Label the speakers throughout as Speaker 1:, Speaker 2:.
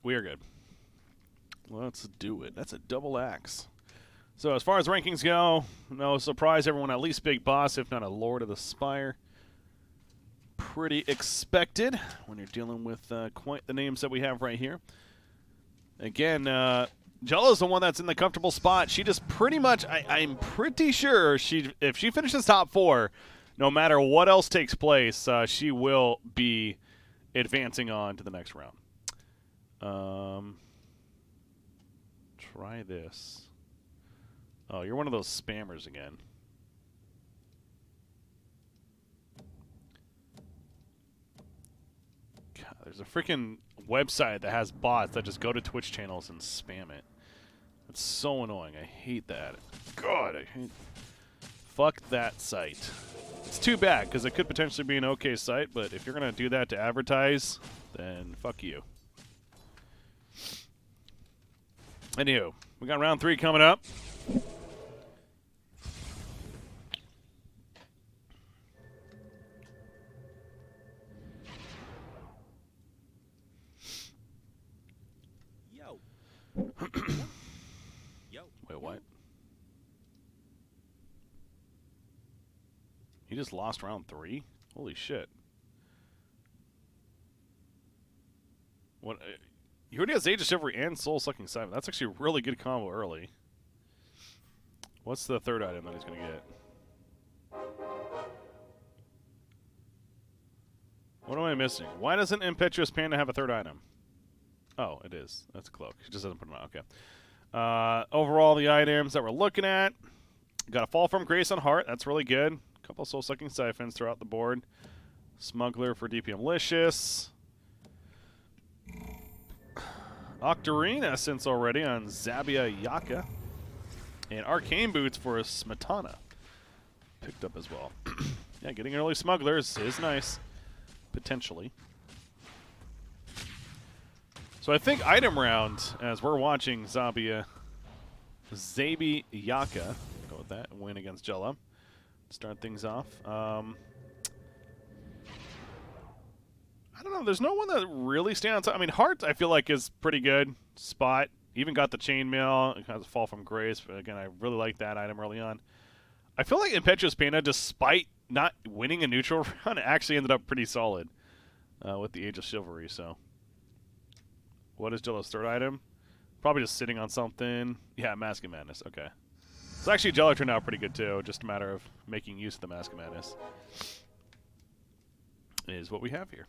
Speaker 1: We are good. Let's do it. That's a double axe. So as far as rankings go, no surprise, everyone at least Big Boss, if not a Lord of the Spire. Pretty expected when you're dealing with quite the names that we have right here. Again, Gela's the one that's in the comfortable spot. She just pretty much, I'm pretty sure if she finishes top 4, no matter what else takes place, she will be advancing on to the next round. Try this. Oh, you're one of those spammers again. God, there's a freaking website that has bots that just go to Twitch channels and spam it. It's so annoying. I hate that. God, I hate... Fuck that site. It's too bad, because it could potentially be an okay site, but if you're going to do that to advertise, then fuck you. Anywho, we got round 3 coming up.
Speaker 2: Yo. Yo.
Speaker 1: Wait, what? He just lost round 3? Holy shit. What? He already has Age of Chivalry and Soul Sucking Siphon. That's actually a really good combo early. What's the third item that he's going to get? What am I missing? Why doesn't ImpetuousPanda have a third item? Oh, it is. That's a cloak. He just doesn't put it on. Okay. Overall, the items that we're looking at. Got a Fall from Grace on Heart. That's really good. A couple Soul Sucking Siphons throughout the board. Smuggler for dpmlicious. Octarine Essence already on Zabia Yaka. And Arcane Boots for Smetana. Picked up as well. Yeah, getting early Smugglers is nice. Potentially. So I think item round, as we're watching Zabia Yaka, go with that, win against Gela. Start things off. I don't know. There's no one that really stands out. I mean, Heart, I feel like, is pretty good. Spot. Even got the Chainmail. It has a Fall from Grace. But again, I really like that item early on. I feel like ImpetuousPanda, despite not winning a neutral round, actually ended up pretty solid with the Age of Chivalry. So, what is Gela's third item? Probably just sitting on something. Yeah, Mask of Madness. Okay. So actually, Gela turned out pretty good too. Just a matter of making use of the Mask of Madness is what we have here.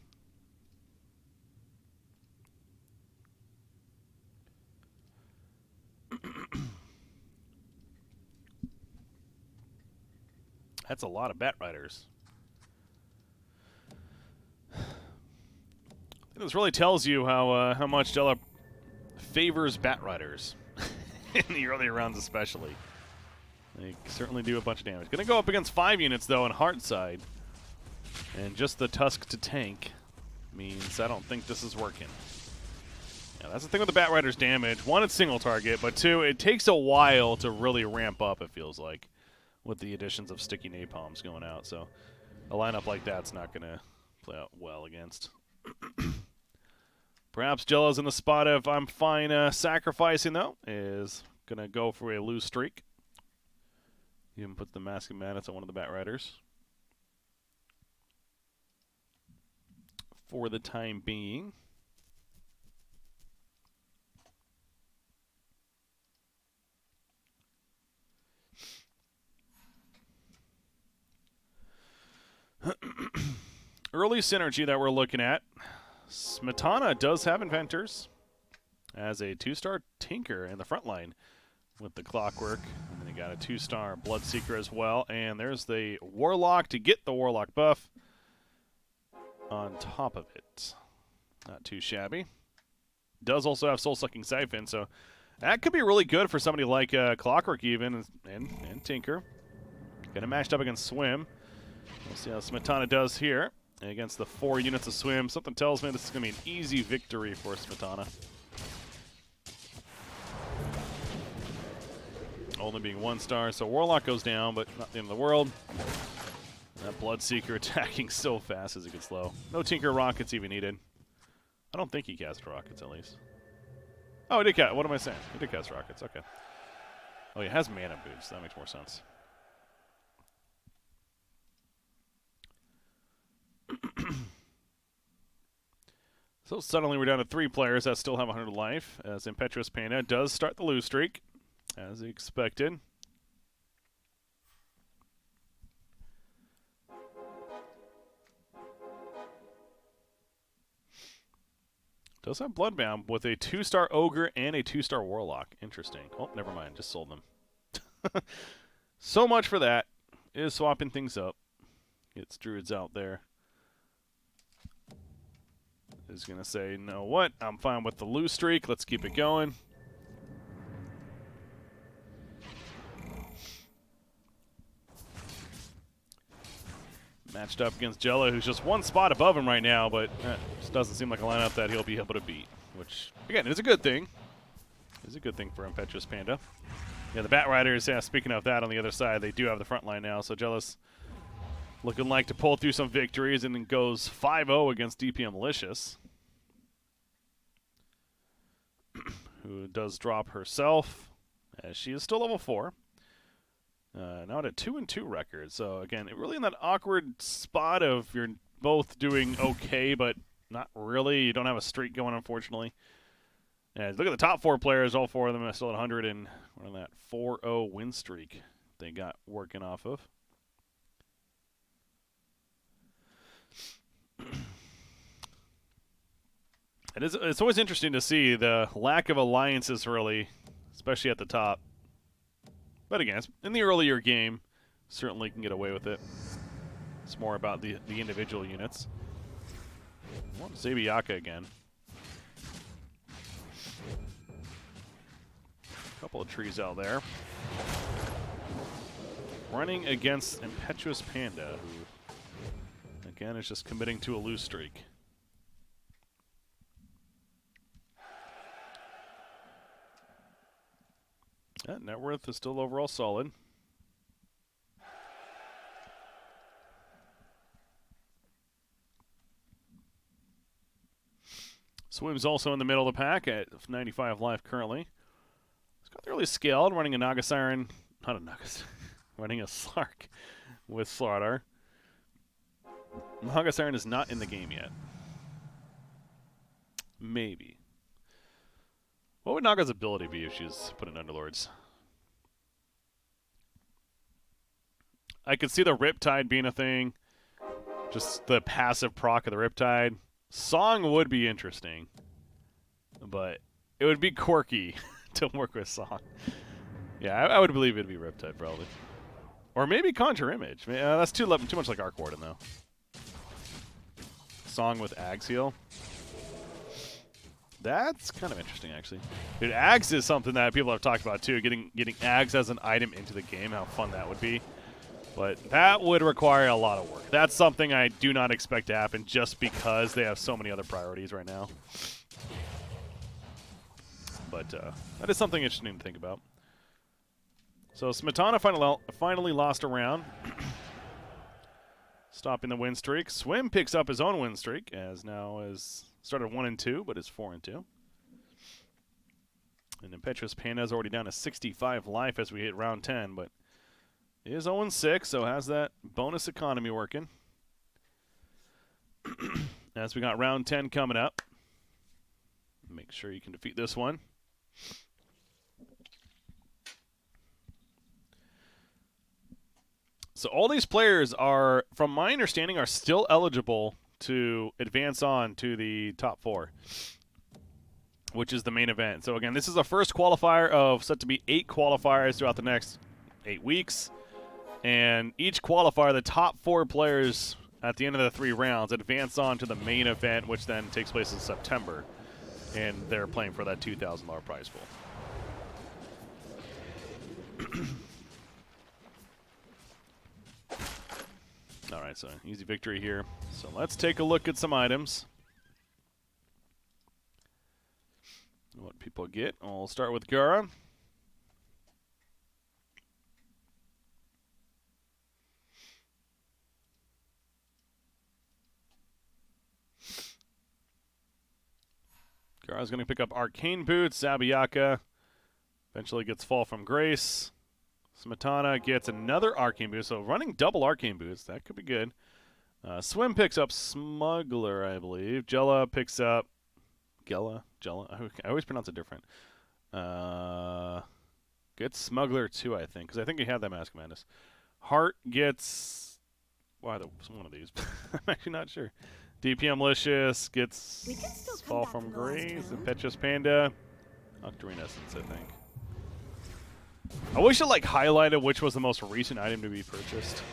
Speaker 1: That's a lot of Bat Riders. I think this really tells you how much Gela favors Bat Riders in the earlier rounds, especially. They certainly do a bunch of damage. Going to go up against 5 units though on Heart side, and just the Tusk to tank means I don't think this is working. Yeah, that's the thing with the Bat Rider's damage. 1, it's single target, but 2, it takes a while to really ramp up, it feels like, with the additions of sticky napalms going out. So a lineup like that's not going to play out well against. Perhaps Gela's in the spot of I'm fine sacrificing, though, is going to go for a lose streak. Even put the Mask of Madness on one of the Bat Riders for the time being. Early synergy that we're looking at. Smetana does have Inventors as a 2-star Tinker in the front line with the Clockwork. And then you got a 2-star Bloodseeker as well. And there's the Warlock to get the Warlock buff on top of it. Not too shabby. Does also have Soul Sucking Siphon, so that could be really good for somebody like Clockwork even and Tinker. Kind of matched up against Swim. We'll see how Smetana does here against the 4 units of Swim. Something tells me this is going to be an easy victory for Smetana. Only being 1 star, so Warlock goes down, but not the end of the world. And that Bloodseeker attacking so fast as it gets low. No Tinker Rockets even needed. I don't think he cast Rockets, at least. Oh, it did cast. What am I saying? It did cast rockets. Okay. Oh, it has mana boots. That makes more sense. So suddenly we're down to 3 players that still have 100 life, as ImpetuousPanda does start the lose streak, as expected. Does have Bloodbound with a 2-star Ogre and a 2-star Warlock. Interesting. Oh, never mind. Just sold them. So much for that. Is swapping things up. Gets Druids out there. Is going to say, you know what? I'm fine with the lose streak. Let's keep it going. Matched up against Gela, who's just 1 spot above him right now, but just doesn't seem like a lineup that he'll be able to beat, which, again, is a good thing. Is a good thing for ImpetuousPanda. Yeah, the Bat Riders, yeah, speaking of that, on the other side, they do have the front line now, so Gela's looking like to pull through some victories and then goes 5-0 against dpmlicious, who does drop herself, as she is still level 4. Now at a 2-2 record. So again, really in that awkward spot of you're both doing okay, but not really. You don't have a streak going, unfortunately. And look at the top 4 players. All 4 of them are still at 100, and we're on that 4-0 win streak they got working off of. It's always interesting to see the lack of alliances, really, especially at the top. But again, in the earlier game, certainly can get away with it. It's more about the individual units. Zabiaka again. Couple of trees out there. Running against ImpetuousPanda, who, again, is just committing to a lose streak. Yeah, net worth is still overall solid. Swim's also in the middle of the pack at 95 life currently. He's got the early scaled, running a Naga Siren, not a Naga Siren, running a Slark with Slardar. Naga Siren is not in the game yet. Maybe. What would Naga's ability be if she's put in Underlords? I could see the Riptide being a thing. Just the passive proc of the Riptide. Song would be interesting. But it would be quirky to work with Song. Yeah, I would believe it'd be Riptide, probably. Or maybe Conjure Image. That's too much like Arc Warden, though. Song with Axial. That's kind of interesting, actually. Dude, Ags is something that people have talked about, too. Getting Ags as an item into the game, how fun that would be. But that would require a lot of work. That's something I do not expect to happen just because they have so many other priorities right now. But that is something interesting to think about. So Smetana finally lost a round. Stopping the win streak. Swim picks up his own win streak, as now is started 1-2, but is 4-2. And ImpetuousPanda is already down to 65 life as we hit round 10, but he is 0-6, so has that bonus economy working. As we got round 10 coming up. Make sure you can defeat this one. So all these players are, from my understanding, are still eligible to advance on to the top 4, which is the main event. So again, this is the first qualifier of set to be 8 qualifiers throughout the next 8 weeks. And each qualifier, the top 4 players at the end of the 3 rounds advance on to the main event, which then takes place in September. And they're playing for that $2,000 prize pool. All right, so easy victory here. So let's take a look at some items. What people get. We'll start with Gaara. Gaara Gaara's going to pick up Arcane Boots. Zabiyaka eventually gets Fall from Grace. Smetana gets another Arcane Boost, so running double Arcane Boots. That could be good. Swim picks up Smuggler, I believe. Gela picks up Gela. I always pronounce it different. Gets Smuggler too, I think, because I think he had that Mask of Madness. Heart gets one of these. I'm actually not sure. dpmlicious gets Fall from Grace. ImpetuousPanda. Octarenescence, I think. I wish it like highlighted which was the most recent item to be purchased.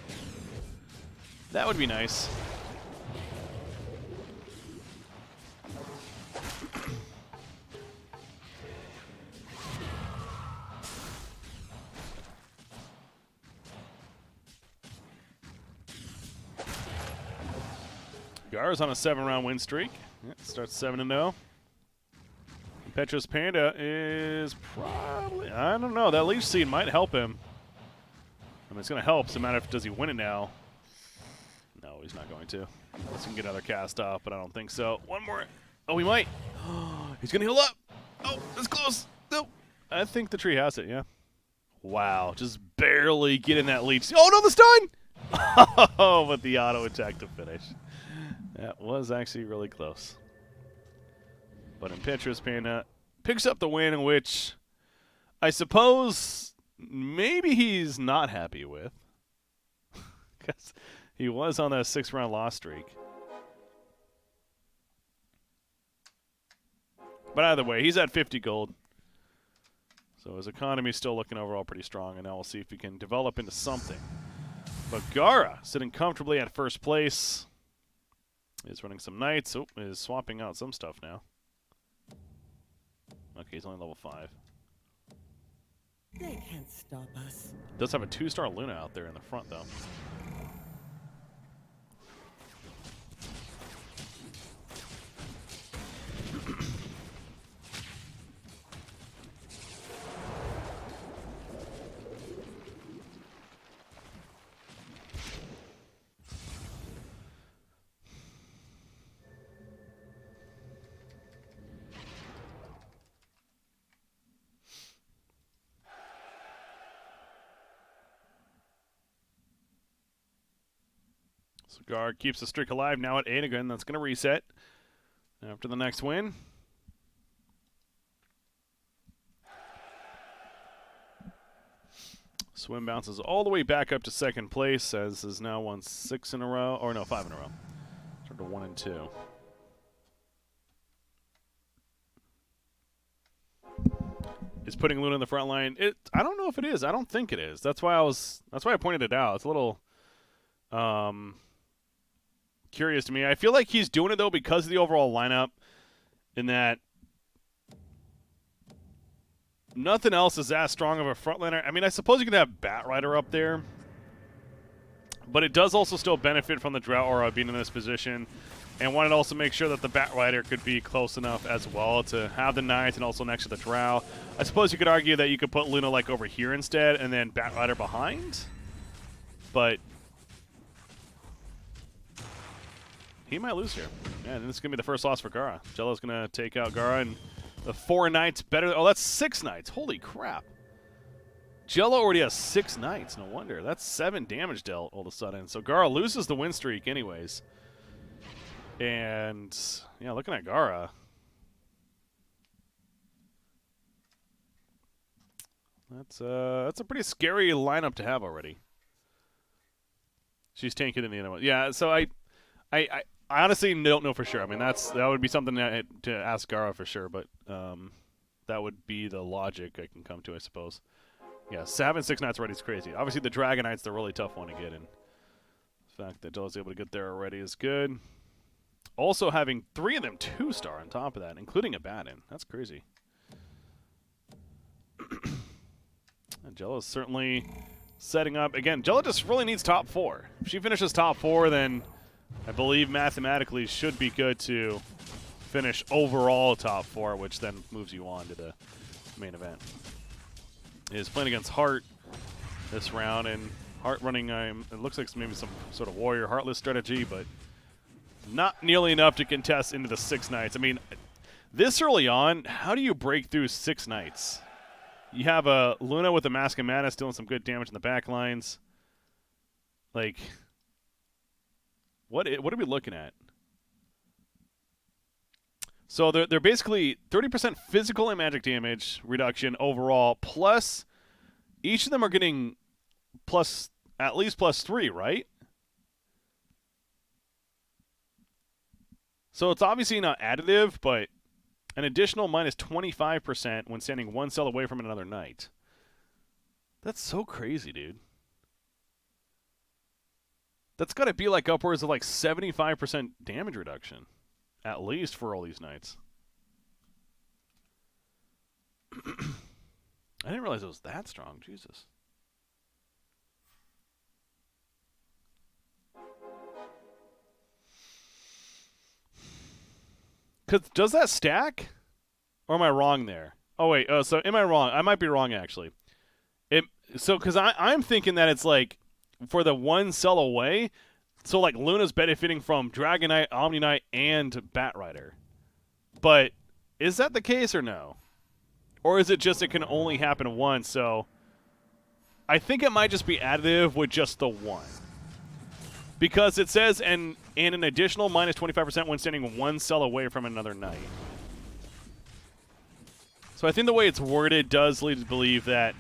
Speaker 1: That would be nice. Gaara's on a 7-round win streak. Yeah, starts 7-0. ImpetuousPanda is probably, I don't know, that Leech Seed might help him. I mean, it's going to help. It's a matter of does he win it now? No, he's not going to. Unless he can get another cast off, but I don't think so. One more. Oh, he might. He's going to heal up. Oh, it's close. No. I think the tree has it, yeah. Wow, just barely getting that leech. Oh, no, the stun! Oh, but the auto attack to finish. That was actually really close. But ImpetuousPanda picks up the win, which I suppose maybe he's not happy with. Because he was on a 6-round loss streak. But either way, he's at 50 gold. So his economy's still looking overall pretty strong, and now we'll see if he can develop into something. But Gaara, sitting comfortably at first place, is running some knights. Oh, is swapping out some stuff now. Okay, he's only level 5.
Speaker 2: They can't stop us.
Speaker 1: Does have a 2-star Luna out there in the front, though. So Gaara keeps the streak alive now at 8 again. That's going to reset after the next win. Swim bounces all the way back up to 2nd place, as has now won 6 in a row. Or no, 5 in a row. Turned to 1 and 2. Is putting Luna in the front line. I don't know if it is. I don't think it is. That's why I pointed it out. It's a little curious to me. I feel like he's doing it though because of the overall lineup, in that nothing else is as strong of a frontliner. I mean, I suppose you could have Batrider up there, but it does also still benefit from the Drought Aura being in this position, and wanted to also make sure that the Batrider could be close enough as well to have the Knight and also next to the Drow. I suppose you could argue that you could put Luna like over here instead and then Batrider behind, but he might lose here. Yeah, and this is going to be the first loss for Gaara. Gela's going to take out Gaara, and the 4 Knights better. Oh, that's 6 Knights. Holy crap. Gela already has 6 Knights. No wonder. That's 7 damage dealt all of a sudden. So Gaara loses the win streak anyways. And, yeah, looking at Gaara. That's a pretty scary lineup to have already. She's tanking in the end. Yeah, so I honestly don't know for sure. I mean, that would be something to ask Gaara for sure, but that would be the logic I can come to, I suppose. Yeah, 7 6 Knights already is crazy. Obviously, the Dragon Knight's the really tough one to get, and the fact that Gela's able to get there already is good. Also, having 3 of them 2-star on top of that, including a Batten. That's crazy. And Gela's certainly setting up. Again, Gela just really needs top 4. If she finishes top 4, then I believe mathematically should be good to finish overall top 4, which then moves you on to the main event. Is playing against Heart this round, and Heart running, it looks like maybe some sort of warrior Heartless strategy, but not nearly enough to contest into the 6 Knights. I mean, This early on, how do you break through 6 knights? You have a Luna with a Mask of Madness doing some good damage in the back lines. Like, what are we looking at? So they're basically 30% physical and magic damage reduction overall, plus each of them are getting at least +3, right? So it's obviously not additive, but an additional -25% when standing 1 cell away from another knight. That's so crazy, dude. That's got to be like upwards of like 75% damage reduction, at least for all these knights. I didn't realize it was that strong. Jesus. Does that stack? Or am I wrong there? Oh, wait. So am I wrong? I might be wrong, actually. Because I'm thinking that it's like for the 1 cell away, so like Luna's benefiting from Dragon Knight, Omni Knight, and Bat Rider. But is that the case or no? Or is it just it can only happen once? So I think it might just be additive with just the 1. Because it says, and an additional -25% when standing 1 cell away from another knight. So I think the way it's worded does lead to believe that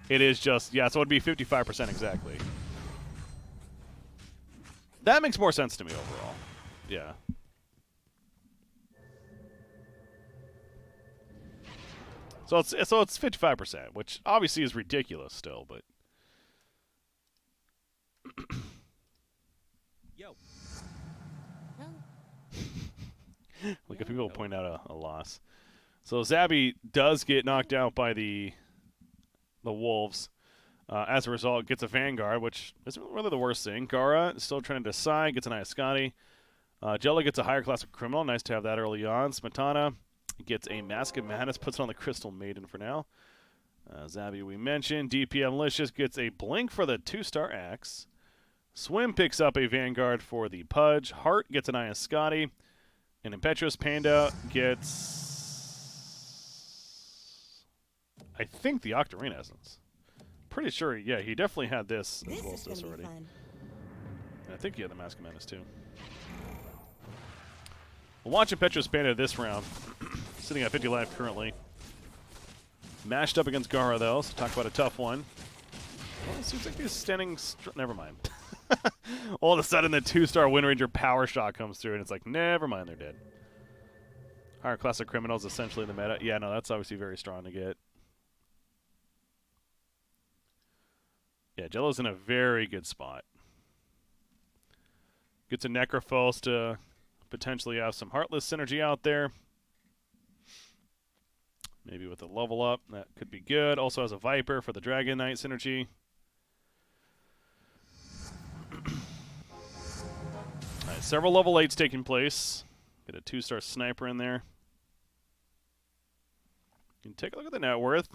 Speaker 1: it is just, yeah, so it would be 55% exactly. That makes more sense to me overall. Yeah. So it's 55%, which obviously is ridiculous still, but
Speaker 2: Yo.
Speaker 1: like if people point out a loss. So Zabby does get knocked out by the wolves. As a result, gets a Vanguard, which isn't really the worst thing. Gaara is still trying to decide, gets an Iascati. Gela gets a higher class of criminal. Nice to have that early on. Smetana gets a Mask of Madness, puts it on the Crystal Maiden for now. Zabby, we mentioned. dpmlicious gets a Blink for the 2-star Axe. Swim picks up a Vanguard for the Pudge. Heart gets an Iascati. And ImpetuousPanda gets, I think, the Octarine Essence. Pretty sure, yeah, he definitely had this as well as this already. And I think he had the Mask of Madness too. We'll watch ImpetuousPanda this round. Sitting at 50 life currently. Mashed up against Gaara though, so talk about a tough one. Well, it seems like he's standing. Never mind. All of a sudden, the 2-star Wind Ranger Power Shot comes through, and it's like, never mind, they're dead. Higher class of criminals, essentially the meta. Yeah, no, that's obviously very strong to get. Yeah, Gela's in a very good spot. Gets a Necrophos to potentially have some Heartless synergy out there. Maybe with a level up, that could be good. Also has a Viper for the Dragon Knight synergy. Alright, several level 8s taking place. Get a 2-star Sniper in there. You can take a look at the net worth.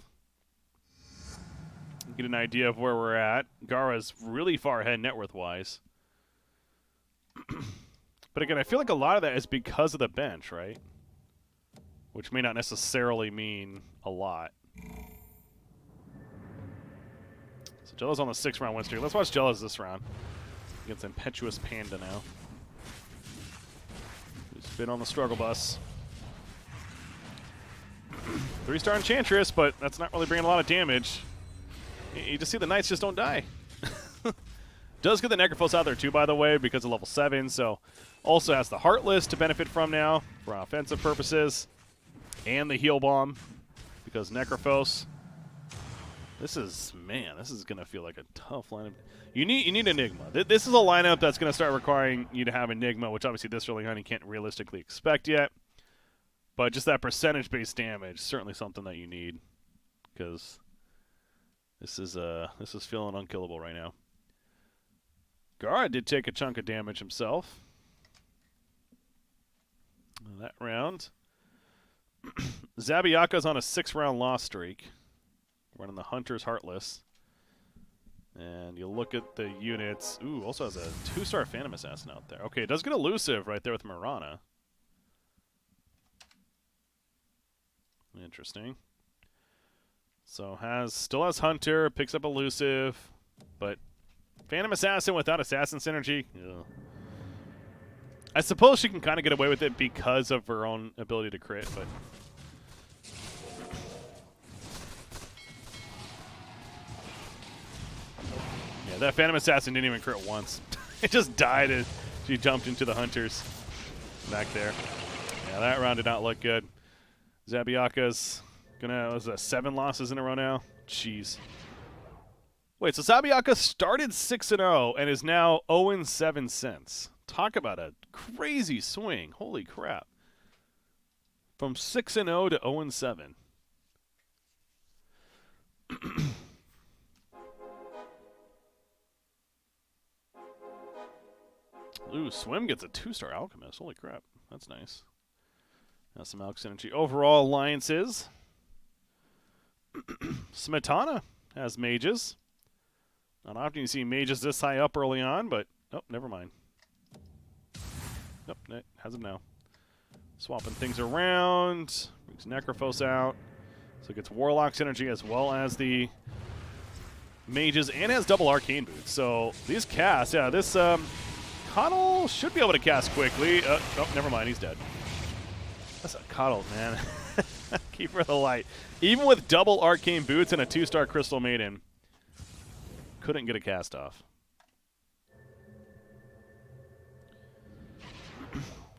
Speaker 1: Get an idea of where we're at. Gaara's really far ahead net worth-wise. But again, I feel like a lot of that is because of the bench, right? Which may not necessarily mean a lot. So Gela's on the 6-round win streak. Let's watch Gela's this round. Against ImpetuousPanda now. Who's been on the struggle bus. 3-star Enchantress, but that's not really bringing a lot of damage. You just see the Knights just don't die. Does get the Necrophos out there too, by the way, because of level 7, so also has the Heartless to benefit from now for offensive purposes. And the Heal Bomb, because Necrophos. This is going to feel like a tough lineup. You need Enigma. This is a lineup that's going to start requiring you to have Enigma, which obviously this early on you can't realistically expect yet. But just that percentage-based damage, certainly something that you need, because this is feeling unkillable right now. Gaara did take a chunk of damage himself. That round. Zabiaka's on a 6-round loss streak. Running the Hunter's Heartless. And you look at the units. Ooh, also has a 2-star Phantom Assassin out there. Okay, it does get elusive right there with Mirana. Interesting. So still has Hunter, picks up Elusive, but Phantom Assassin without Assassin Synergy. Ugh. I suppose she can kind of get away with it because of her own ability to crit, but... Yeah, that Phantom Assassin didn't even crit once. It just died as she jumped into the Hunters back there. Yeah, that round did not look good. Zabiaka's gonna, was that 7 losses in a row now? Jeez. Wait, so Zabiaka started 6-0 and is now 0-7 since. Talk about a crazy swing. Holy crap. From 6-0 to 0-7. Ooh, Swim gets a 2-star Alchemist. Holy crap. That's nice. That's some Alch Synergy. Overall alliances. Smetana has mages. Not often you see mages this high up early on, but... Oh, never mind. Nope, it has them now. Swapping things around. Brings Necrophos out. So it gets Warlock Synergy as well as the mages, and has double Arcane Boots. So these casts, yeah, this Coddle should be able to cast quickly. Oh, never mind, he's dead. That's a Coddle, man. Keeper of the Light. Even with double Arcane Boots and a 2-star Crystal Maiden, couldn't get a cast off.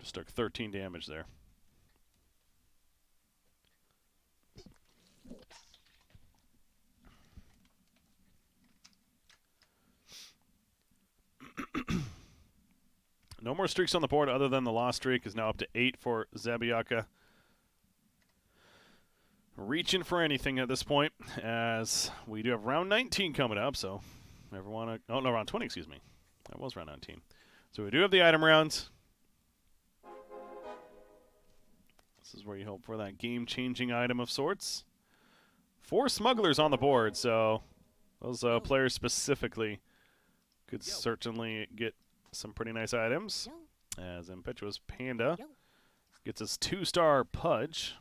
Speaker 1: Just took 13 damage there. No more streaks on the board other than the lost streak is now up to 8 for Zabiaka. Reaching for anything at this point, as we do have round 19 coming up, so everyone... Oh, no, round 20, excuse me. That was round 19. So we do have the item rounds. This is where you hope for that game-changing item of sorts. 4 smugglers on the board, so those players specifically could certainly get some pretty nice items. As ImpetuousPanda gets his 2-star Pudge.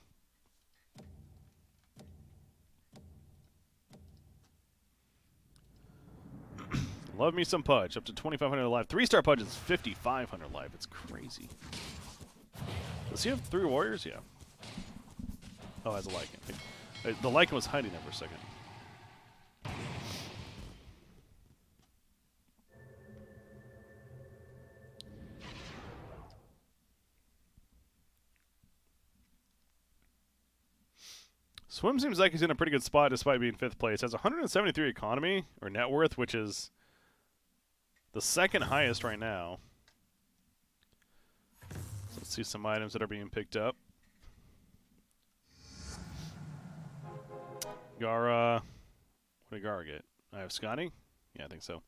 Speaker 1: Love me some Pudge. Up to 2,500 life. 3-star Pudge is 5,500 life. It's crazy. Does he have 3 warriors? Yeah. Oh, has a Lycan. The Lycan was hiding there for a second. Swim seems like he's in a pretty good spot despite being 5th place. Has 173 economy, or net worth, which is the 2nd highest right now. So let's see some items that are being picked up. Gaara. What did Gaara get? I have Scotty? Yeah, I think so.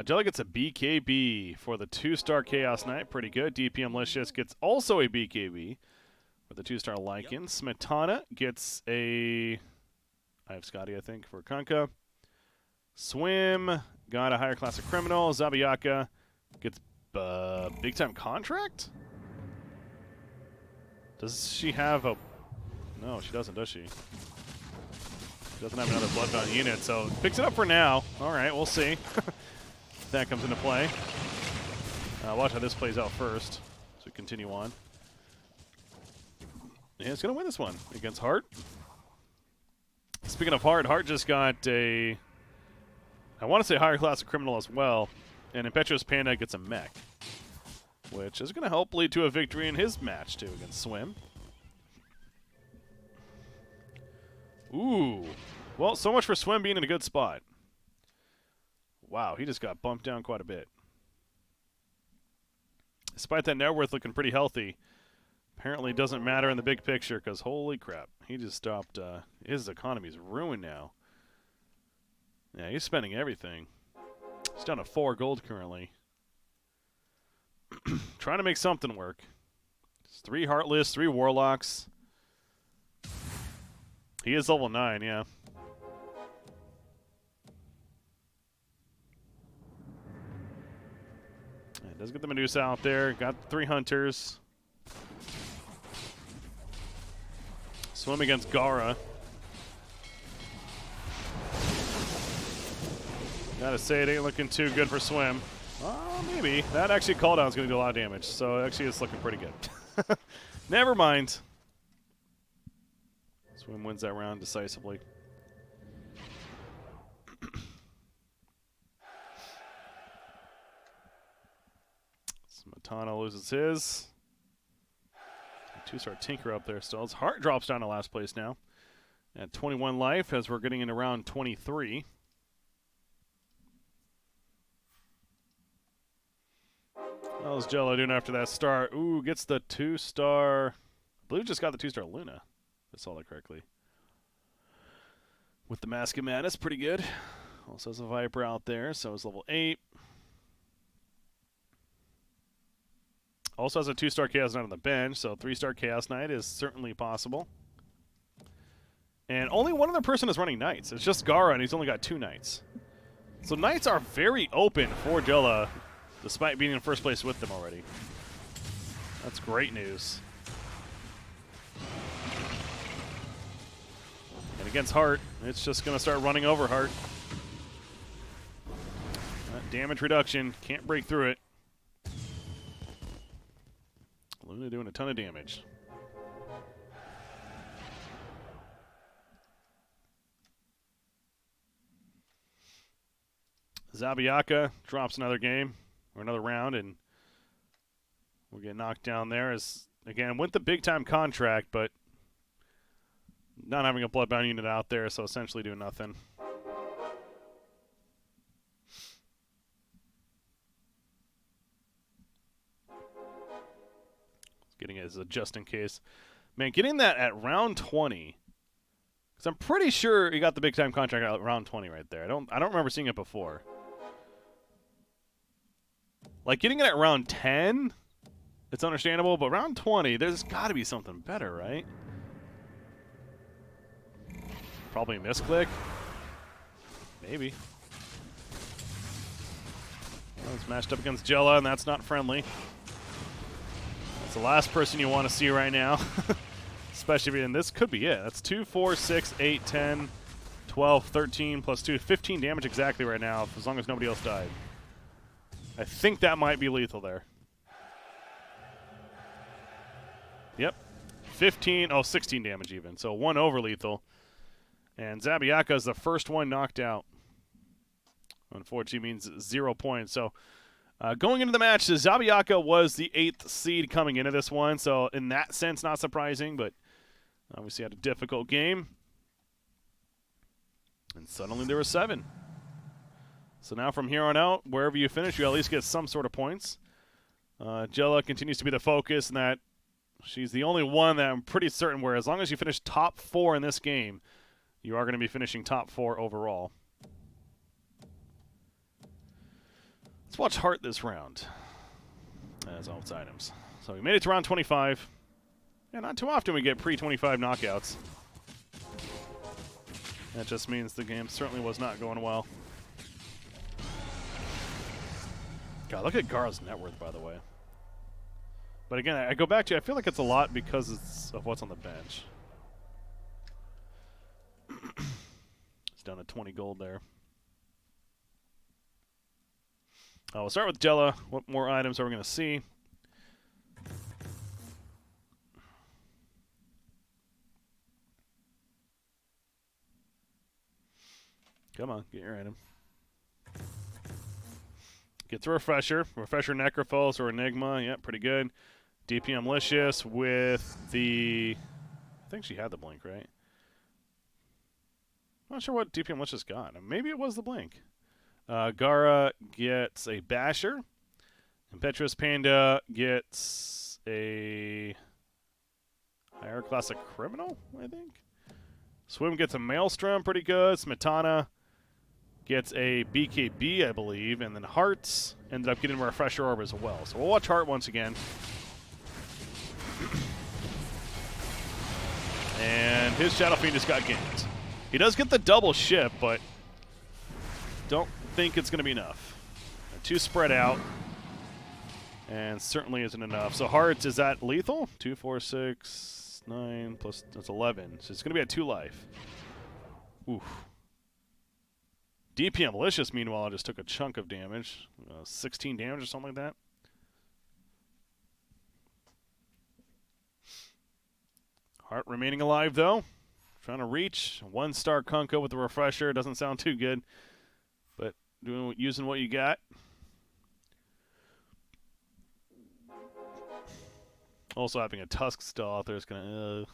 Speaker 1: Gela gets a BKB for the 2-star Chaos Knight. Pretty good. dpmlicious gets also a BKB. The 2-star Lycan. Smetana gets a... I have Scotty, I think, for Kunkka. Swim got a higher class of criminal. Zabiaka gets big-time contract? Does she have a... No, she doesn't, does she? She doesn't have another Bloodbound unit, so picks it up for now. All right, we'll see if that comes into play. Watch how this plays out first, so we continue on. Yeah, it's going to win this one against Hart. Speaking of Hart, Hart just got a, I want to say higher class of criminal as well, and ImpetuousPanda gets a mech, which is going to help lead to a victory in his match, too, against Swim. Ooh. Well, so much for Swim being in a good spot. Wow, he just got bumped down quite a bit. Despite that net worth looking pretty healthy, apparently doesn't matter in the big picture because holy crap, he just stopped. His economy's ruined now. Yeah, he's spending everything. He's down to 4 gold currently. Trying to make something work. It's 3 Heartless, 3 Warlocks. He is level 9, yeah. Yeah, does get the Medusa out there. Got 3 Hunters. Swim against Gaara. Gotta say, it ain't looking too good for Swim. Maybe. That actually cooldown is going to do a lot of damage, so actually it's looking pretty good. Never mind. Swim wins that round decisively. Smetana loses his. 2-star Tinker up there still. His heart drops down to last place now at 21 life as we're getting into round 23. How's Gela doing after that start? Ooh, gets the 2-star. I believe just got the 2-star Luna, if I saw that correctly. With the Mask of Madness, pretty good. Also has a Viper out there, so it's level 8. Also has a 2-star Chaos Knight on the bench, so 3-star Chaos Knight is certainly possible. And only one other person is running Knights. It's just Gaara, and he's only got 2 Knights. So Knights are very open for Gela, despite being in first place with them already. That's great news. And against Heart, it's just going to start running over Heart. That damage reduction, can't break through it. Luna doing a ton of damage. Zabiaka drops another game, or another round, and we'll get knocked down there as, again, went the big-time contract, but not having a Bloodbound unit out there, so essentially doing nothing. Getting it as a just in case. Man, getting that at round 20, because I'm pretty sure he got the big-time contract at round 20 right there. I don't remember seeing it before. Like, getting it at round 10, it's understandable, but round 20, there's got to be something better, right? Probably a misclick. Maybe. Well, it's matched up against Gela, and that's not friendly. That's the last person you want to see right now. Especially if you're in this. Could be it. That's 2, 4, 6, 8, 10, 12, 13, plus 2. 15 damage exactly right now, as long as nobody else died. I think that might be lethal there. Yep. 15, 16 damage even. So 1 over lethal. And Zabiaka is the first one knocked out. Unfortunately means 0 points. So going into the match, Zabiaka was the 8th seed coming into this one. So in that sense, not surprising, but obviously had a difficult game. And suddenly there were 7. So now from here on out, wherever you finish, you at least get some sort of points. Gela continues to be the focus, and that she's the only one that I'm pretty certain where as long as you finish top 4 in this game, you are going to be finishing top 4 overall. Let's watch Heart this round as all its items. So we made it to round 25. Yeah, not too often we get pre-25 knockouts. That just means the game certainly was not going well. God, look at Gaara's net worth, by the way. But again, I go back to, I feel like it's a lot because of what's on the bench. It's down to 20 gold there. We'll start with Gela. What more items are we going to see? Come on, get your item. Gets a Refresher. Refresher Necrophos or Enigma. Yep, pretty good. dpmlicious with the... I think she had the blink, right? I'm not sure what dpmlicious got. Maybe it was the blink. Gaara gets a Basher. ImpetuousPanda gets a higher class of Criminal, I think. Swim gets a Maelstrom, pretty good. Smetana gets a BKB, I believe, and then Hearts ended up getting a Refresher Orb as well. So we'll watch Heart once again. And his Shadow Fiend just got ganked. He does get the double ship, but don't think it's going to be enough. 2 spread out, and certainly isn't enough. So Hearts, is that lethal? 2, 4, 6, 9 plus that's 11. So it's going to be at 2 life. Oof. dpmlicious, meanwhile, just took a chunk of damage. 16 damage or something like that. Heart remaining alive, though. Trying to reach. 1-star Kunkka with the refresher. Doesn't sound too good. But using what you got. Also having a Tusk still out there is going to...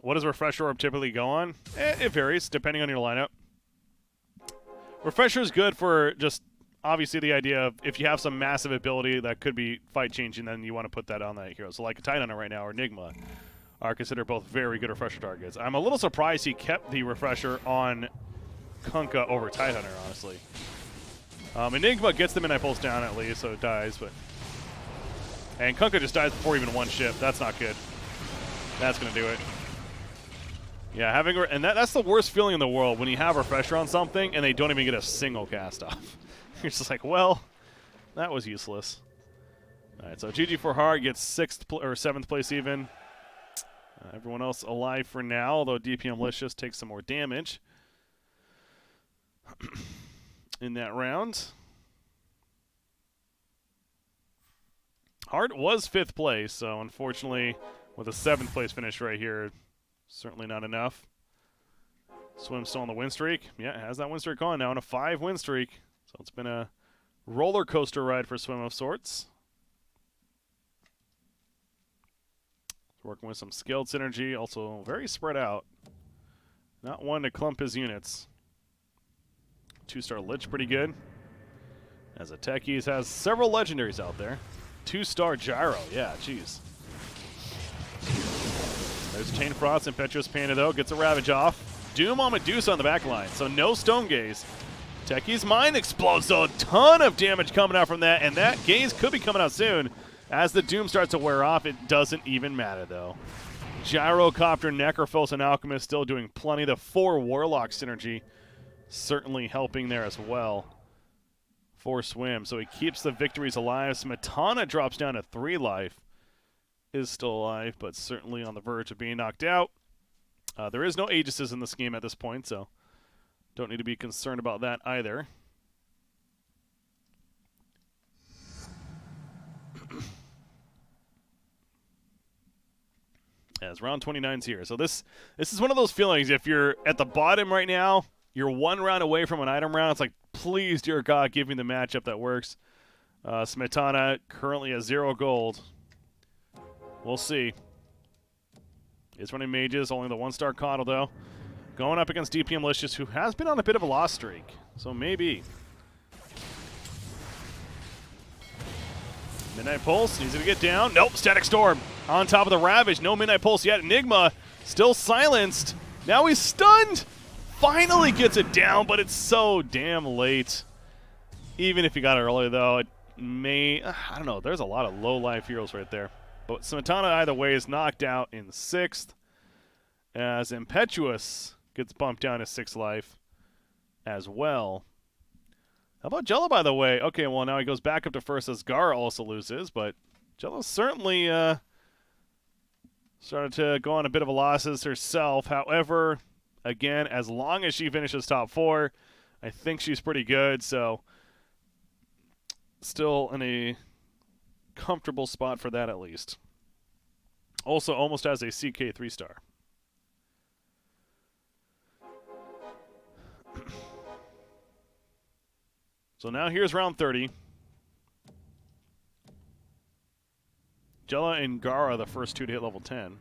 Speaker 1: What does Refresher Orb typically go on? It varies, depending on your lineup. Refresher is good for just, obviously, the idea of if you have some massive ability that could be fight-changing, then you want to put that on that hero. So like a Titanhunter right now, or Enigma, are considered both very good Refresher targets. I'm a little surprised he kept the Refresher on Kunkka over Titanhunter, honestly. Enigma gets the Midnight Pulse down at least, so it dies, but... And Kunkka just dies before even one ship. That's not good. That's going to do it. Yeah, that's the worst feeling in the world, when you have Refresher on something and they don't even get a single cast off. You're just like, well, that was useless. All right, so GG for Hard gets 7th place even. Everyone else alive for now, although dpmlicious takes some more damage in that round. Hart was 5th place, so unfortunately, with a 7th place finish right here, certainly not enough. Swim still on the win streak. Yeah, it has that win streak on now on a 5-win streak. So it's been a roller coaster ride for Swim of sorts. Working with some skilled synergy, also very spread out. Not one to clump his units. 2-star Lich pretty good. As a techies has several legendaries out there. 2-star Gyro, yeah, jeez. There's Chain Frost, ImpetuousPanda though, gets a Ravage off. Doom on Medusa on the back line, so no Stone Gaze. Techie's Mind explodes, so a ton of damage coming out from that, and that Gaze could be coming out soon. As the Doom starts to wear off, it doesn't even matter though. Gyrocopter, Necrophos, and Alchemist still doing plenty. The 4 Warlock synergy certainly helping there as well for Swim. So he keeps the victories alive. Smetana drops down to 3 life. Is still alive, but certainly on the verge of being knocked out. There is no Aegises in this game at this point, so don't need to be concerned about that either. As round 29's here. So this is one of those feelings, if you're at the bottom right now, you're 1 round away from an item round, it's like, please, dear God, give me the matchup that works. Smetana currently has 0 gold. We'll see. He's running mages, only the 1-star Coddle, though. Going up against dpmlicious, who has been on a bit of a loss streak. So maybe. Midnight Pulse, he's going to get down. Nope, Static Storm on top of the Ravage. No Midnight Pulse yet. Enigma still silenced. Now he's stunned. Finally gets it down, but it's so damn late. Even if he got it early, though, it may... I don't know. There's a lot of low-life heroes right there. But Smetana, either way, is knocked out in 6th. As Impetuous gets bumped down to 6th life as well. How about Gela, by the way? Okay, well, now he goes back up to 1st as Gaara also loses. But Gela certainly started to go on a bit of a losses herself. However, again, as long as she finishes top 4, I think she's pretty good. So still in a comfortable spot for that at least. Also almost has a CK 3-star. So now here's round 30. Gela and Gaara, the first 2 to hit level 10.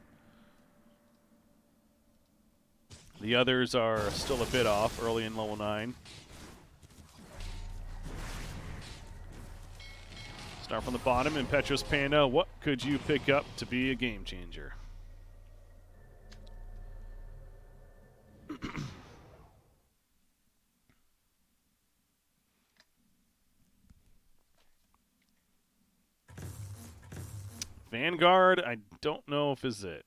Speaker 1: The others are still a bit off, early in level 9. Start from the bottom, ImpetuousPanda. What could you pick up to be a game changer? Vanguard, I don't know if is it.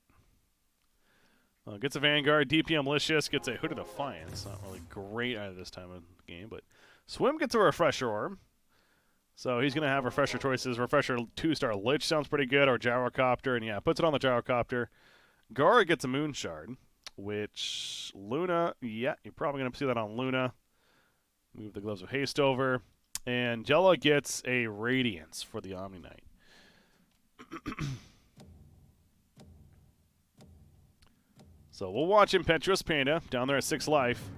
Speaker 1: Gets a Vanguard. dpmlicious gets a Hooded Defiance. Not really great out of this time of the game, but Swim gets a Refresher Orb. So he's going to have refresher choices. Refresher 2-star Lich sounds pretty good, or Gyrocopter, and yeah, puts it on the Gyrocopter. Gaara gets a Moon Shard, which Luna, yeah, you're probably going to see that on Luna. Move the Gloves of Haste over. And Gela gets a Radiance for the Omni Knight. So we'll watch ImpetuousPanda down there at 6 life.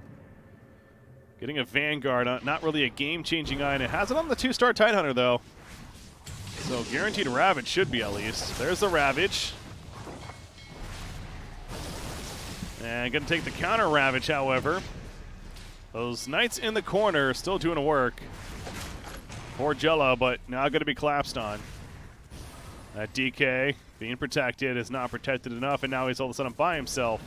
Speaker 1: Getting a Vanguard, not really a game-changing item. It has it on the 2-star Tidehunter, though. So guaranteed Ravage should be at least. There's the Ravage. And going to take the counter Ravage, however. Those Knights in the corner still doing the work for Gela, but now going to be collapsed on. That DK being protected is not protected enough, and now he's all of a sudden by himself.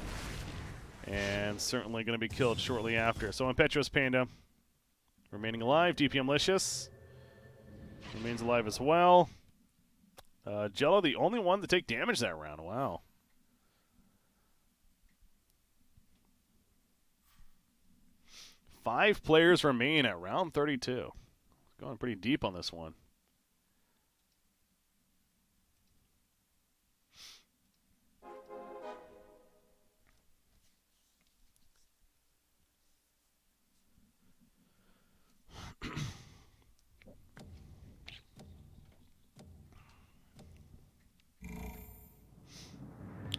Speaker 1: And certainly going to be killed shortly after. So ImpetuousPanda remaining alive. dpmlicious remains alive as well. Gela, the only one to take damage that round. Wow. Five players remain at round 32. Going pretty deep on this one.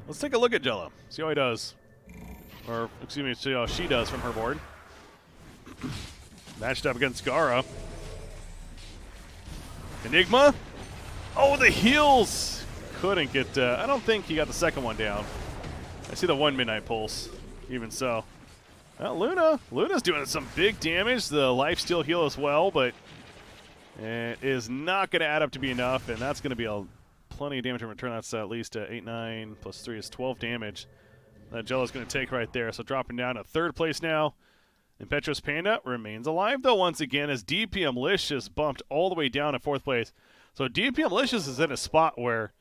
Speaker 1: Let's take a look at Gela. See how he does. Or, excuse me, see how she does from her board. Matched up against Gaara. Enigma. Oh, the heals! Couldn't get, I don't think he got the second one down. I see the 1 Midnight Pulse. Even so. Well, Luna's doing some big damage. The lifesteal heal as well, but it is not going to add up to be enough, and that's going to be plenty of damage in return. That's at least 8, 9, plus 3 is 12 damage that Gela's going to take right there. So dropping down to 3rd place now. ImpetuousPanda remains alive, though, once again, as dpmlicious bumped all the way down to 4th place. So dpmlicious is in a spot where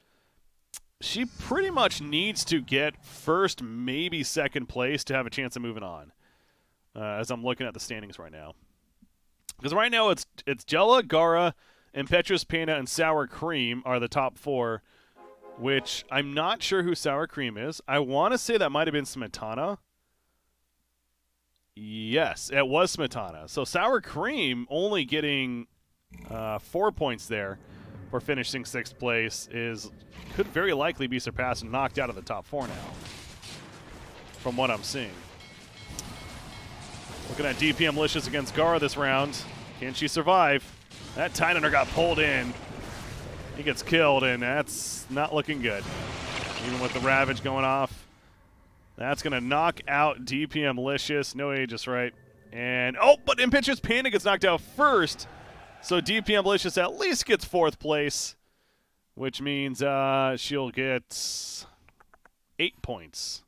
Speaker 1: she pretty much needs to get 1st, maybe 2nd place to have a chance of moving on, as I'm looking at the standings right now. Because right now it's Gela, Gaara, ImpetuousPanda, and Sour Cream are the top 4, which I'm not sure who Sour Cream is. I want to say that might have been Smetana. Yes, it was Smetana. So Sour Cream only getting 4 points there for finishing 6th place could very likely be surpassed and knocked out of the top 4 now, from what I'm seeing. Looking at dpmlicious against Gaara this round. Can she survive? That Tidehunter got pulled in. He gets killed, and that's not looking good. Even with the Ravage going off. That's going to knock out dpmlicious. No Aegis, right? And, oh, but ImpetuousPanda gets knocked out first. So dpmlicious at least gets 4th place, which means she'll get 8 points,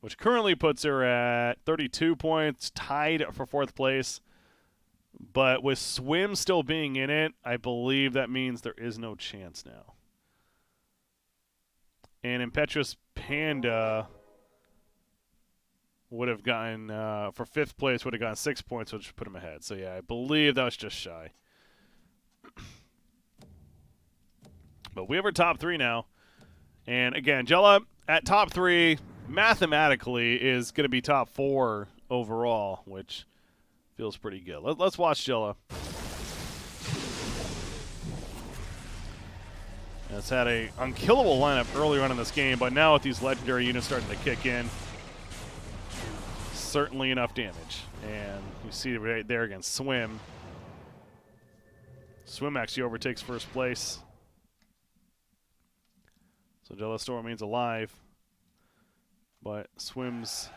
Speaker 1: which currently puts her at 32 points, tied for 4th place. But with Swim still being in it, I believe that means there is no chance now. And ImpetuousPanda would have gotten, for 5th place, would have gotten 6 points, which would put him ahead. So, yeah, I believe that was just shy. But we have our top 3 now. And, again, Gela at top 3, mathematically, is going to be top 4 overall, which feels pretty good. Let's watch Gela. It's had a unkillable lineup earlier on in this game, but now with these legendary units starting to kick in, certainly enough damage. And you see right there against Swim. Swim actually overtakes 1st place. So Gela still remains alive. But Swim's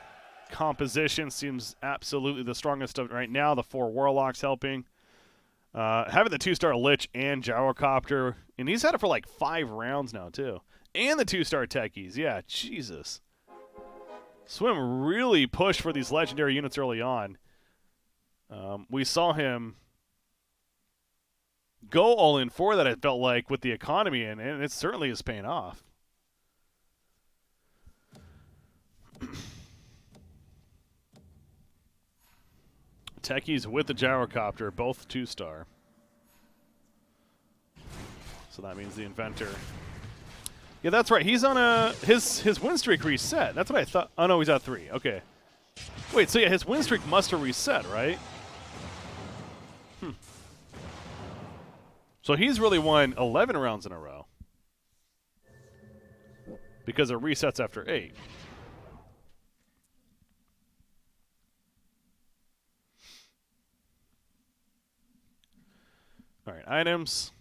Speaker 1: composition seems absolutely the strongest of it right now. The 4 Warlocks helping. Having the 2-star Lich and Gyrocopter. And he's had it for like 5 rounds now, too. And the 2-star Techies. Yeah, Jesus. Swim really pushed for these legendary units early on. We saw him go all in for that, it felt like, with the economy, and it certainly is paying off. Techies with the Gyrocopter, both 2-star. So that means the Inventor. Yeah, that's right. He's on his win streak reset. That's what I thought. Oh no, he's at 3. Okay. Wait, so yeah, his win streak must have reset, right? So he's really won 11 rounds in a row. Because it resets after 8. All right, items.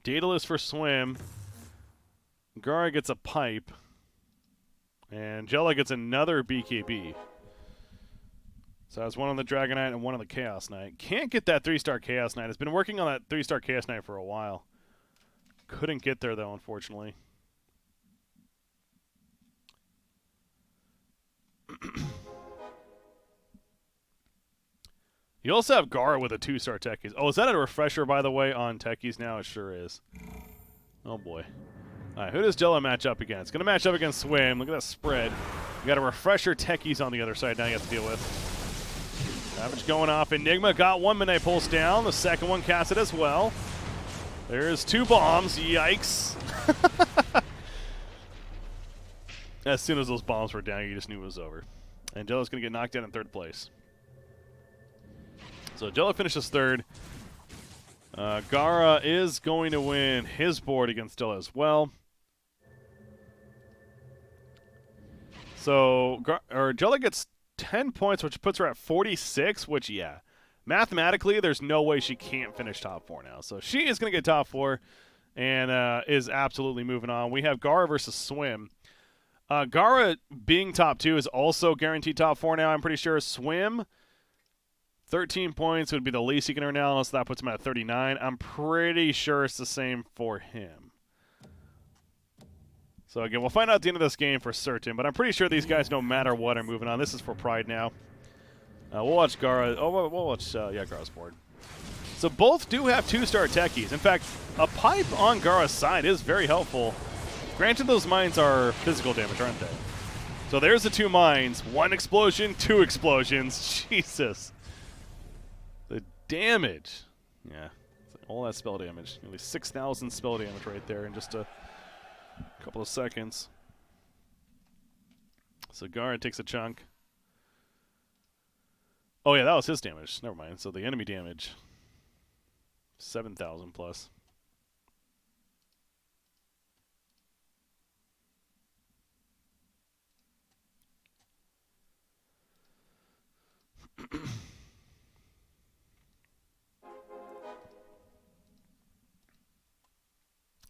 Speaker 1: Daedalus for swim. Gaara gets a pipe. And Gela gets another BKB. So that's one on the Dragonite and one on the Chaos Knight. Can't get that 3-star Chaos Knight. Has been working on that 3-star Chaos Knight for a while. Couldn't get there, though, unfortunately. You also have Gaara with a 2-star Techies. Oh, is that a refresher, by the way, on Techies now? It sure is. Oh, boy. All right, who does Gela match up against? It's going to match up against Swim. Look at that spread. You got a refresher Techies on the other side now you have to deal with. Savage going off. Enigma got one Midnight Pulse down. The second one cast it as well. There's 2 bombs. Yikes. As soon as those bombs were down, you just knew it was over. And Gela's going to get knocked out in 3rd place. So Gela finishes 3rd. Gaara is going to win his board against Gela as well. So Gela gets 10 points, which puts her at 46, which, yeah, mathematically, there's no way she can't finish top 4 now. So she is going to get top 4 and is absolutely moving on. We have Gaara versus Swim. Gaara being top 2 is also guaranteed top 4 now, I'm pretty sure. Swim, 13 points would be the least he can earn now, unless that puts him at 39. I'm pretty sure it's the same for him. So again, we'll find out at the end of this game for certain, but I'm pretty sure these guys, no matter what, are moving on. This is for pride now. We'll watch Gaara. Oh, we'll watch, Gaara's board. So both do have 2-star Techies. In fact, a pipe on Gaara's side is very helpful. Granted, those mines are physical damage, aren't they? So there's the 2 mines. 1 explosion, 2 explosions. Jesus. The damage. Yeah. All that spell damage. Nearly 6,000 spell damage right there in just a couple of seconds. So Gaara takes a chunk. Oh, yeah, that was his damage. Never mind. So the enemy damage, 7,000 plus.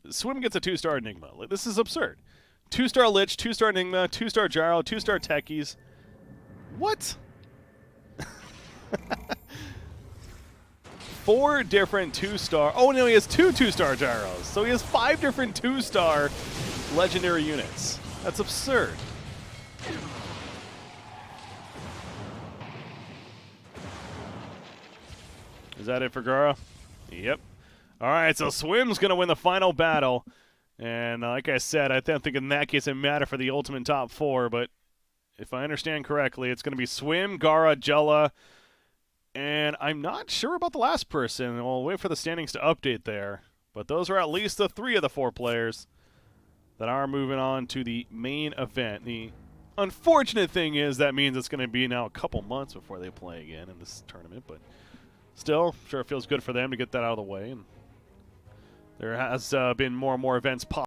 Speaker 1: Swim gets a 2-star Enigma. This is absurd. 2-star Lich, 2-star Enigma, 2-star Gyro, 2-star Techies. What? 4 different 2-star. Oh, no, he has 2 2-star Gyros. So he has 5 different 2-star legendary units. That's absurd. Is that it for Gaara? Yep. All right, so Swim's going to win the final battle. And like I said, I think in that case it matter for the ultimate top 4. But if I understand correctly, it's going to be Swim, Gaara, Gela. And I'm not sure about the last person. We'll wait for the standings to update there. But those are at least the 3 of the 4 players that are moving on to the main event. The unfortunate thing is that means it's going to be now a couple months before they play again in this tournament. But still, I'm sure it feels good for them to get that out of the way. And there has been more and more events pop